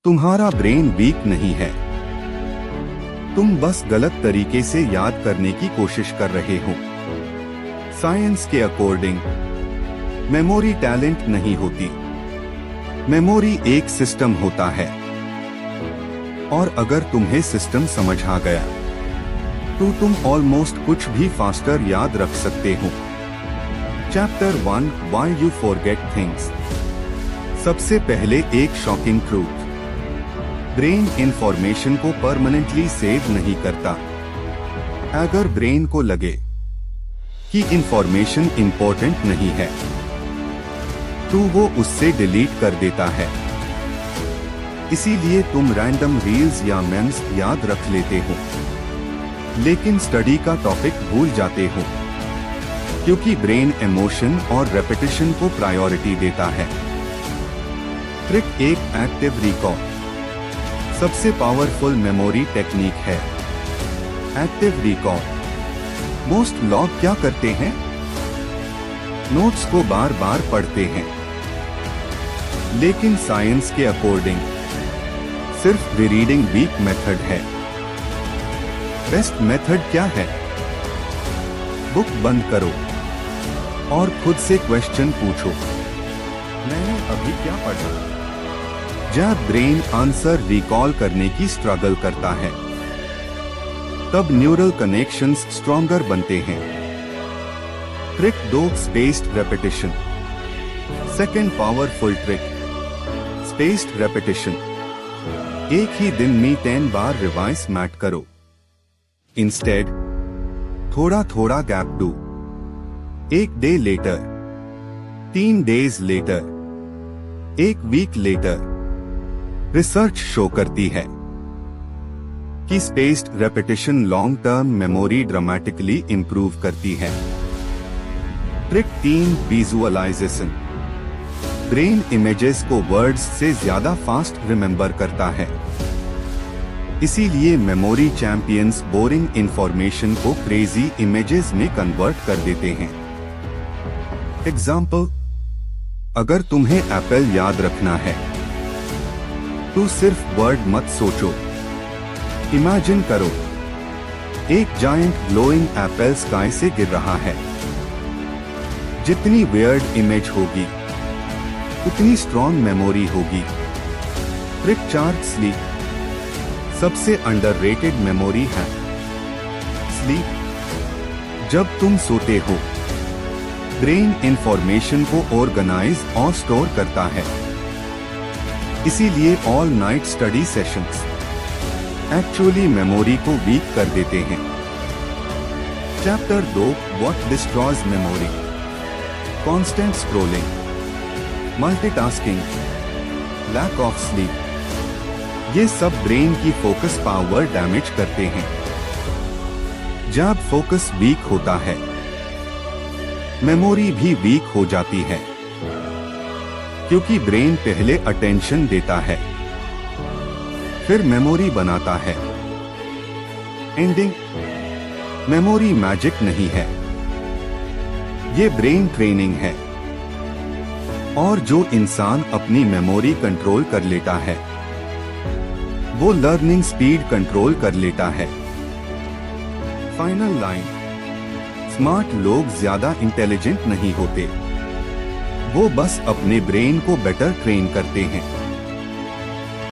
तुम्हारा brain week नहीं है, तुम बस गलत तरीके से याद करने की कोशिश कर रहे हो। साइंस के अकॉर्डिंग मेमोरी टैलेंट नहीं होती, मेमोरी एक सिस्टम होता है। और अगर तुम्हें सिस्टम समझ आ गया तो तुम ऑलमोस्ट कुछ भी फास्टर याद रख सकते हो। Chapter 1 why you forget things. सबसे पहले एक शॉकिंग ट्रूथ, ब्रेन इंफॉर्मेशन को परमानेंटली सेव नहीं करता। अगर ब्रेन को लगे कि इंफॉर्मेशन इंपॉर्टेंट नहीं है तो वो उससे डिलीट कर देता है। इसीलिए तुम रैंडम रील्स या मेम्स याद रख लेते हो लेकिन स्टडी का टॉपिक भूल जाते हो, क्योंकि ब्रेन इमोशन और रेपिटेशन को प्रायोरिटी देता है। ट्रिक 1 एक्टिव रिकॉल सबसे पावरफुल मेमोरी टेक्निक है। Active recall. मोस्ट लोग क्या करते हैं? नोट्स को बार बार पढ़ते हैं, लेकिन साइंस के अकॉर्डिंग सिर्फ रीडिंग वीक मेथड है। बेस्ट मेथड क्या है? बुक बंद करो और खुद से क्वेश्चन पूछो, मैंने अभी क्या पढ़ा? जब ब्रेन आंसर रिकॉल करने की स्ट्रगल करता है तब न्यूरल कनेक्शंस स्ट्रॉन्गर बनते हैं। Trick 2 spaced repetition. Second powerful trick, spaced repetition. एक ही दिन में 10 बार रिवाइज मैट करो। इंस्टेड थोड़ा थोड़ा गैप दो। 1 day later, 3 days later, 1 week later. Research show करती है कि spaced repetition long term memory dramatically improve करती है। Trick 3 visualisation. ब्रेन इमेजेस को वर्ड्स से ज्यादा फास्ट रिमेंबर करता है, इसीलिए मेमोरी चैंपियंस बोरिंग इंफॉर्मेशन को क्रेजी इमेजेस में कन्वर्ट कर देते हैं। एग्जाम्पल, अगर तुम्हें एप्पल याद रखना है तो सिर्फ वर्ड मत सोचो, इमेजिन करो एक जायंट ग्लोइंग एप्पल स्काई से गिर रहा है। जितनी वियर्ड इमेज होगी उतनी स्ट्रॉन्ग मेमोरी होगी। Trick 4 sleep. सबसे अंडररेटेड मेमोरी है स्लीप। जब तुम सोते हो ब्रेन इंफॉर्मेशन को ऑर्गेनाइज और स्टोर करता है, इसीलिए all night study sessions actually memory को वीक कर देते हैं। Chapter 2 what destroys memory. Constant scrolling, multitasking, lack of sleep, ये सब ब्रेन की फोकस पावर डैमेज करते हैं। जब फोकस वीक होता है मेमोरी भी वीक हो जाती है, क्योंकि ब्रेन पहले अटेंशन देता है फिर मेमोरी बनाता है। एंडिंग, मेमोरी मैजिक नहीं है, ये ब्रेन ट्रेनिंग है। और जो इंसान अपनी मेमोरी कंट्रोल कर लेता है वो लर्निंग स्पीड कंट्रोल कर लेता है। फाइनल लाइन, स्मार्ट लोग ज्यादा इंटेलिजेंट नहीं होते, वो बस अपने ब्रेन को बेटर ट्रेन करते हैं।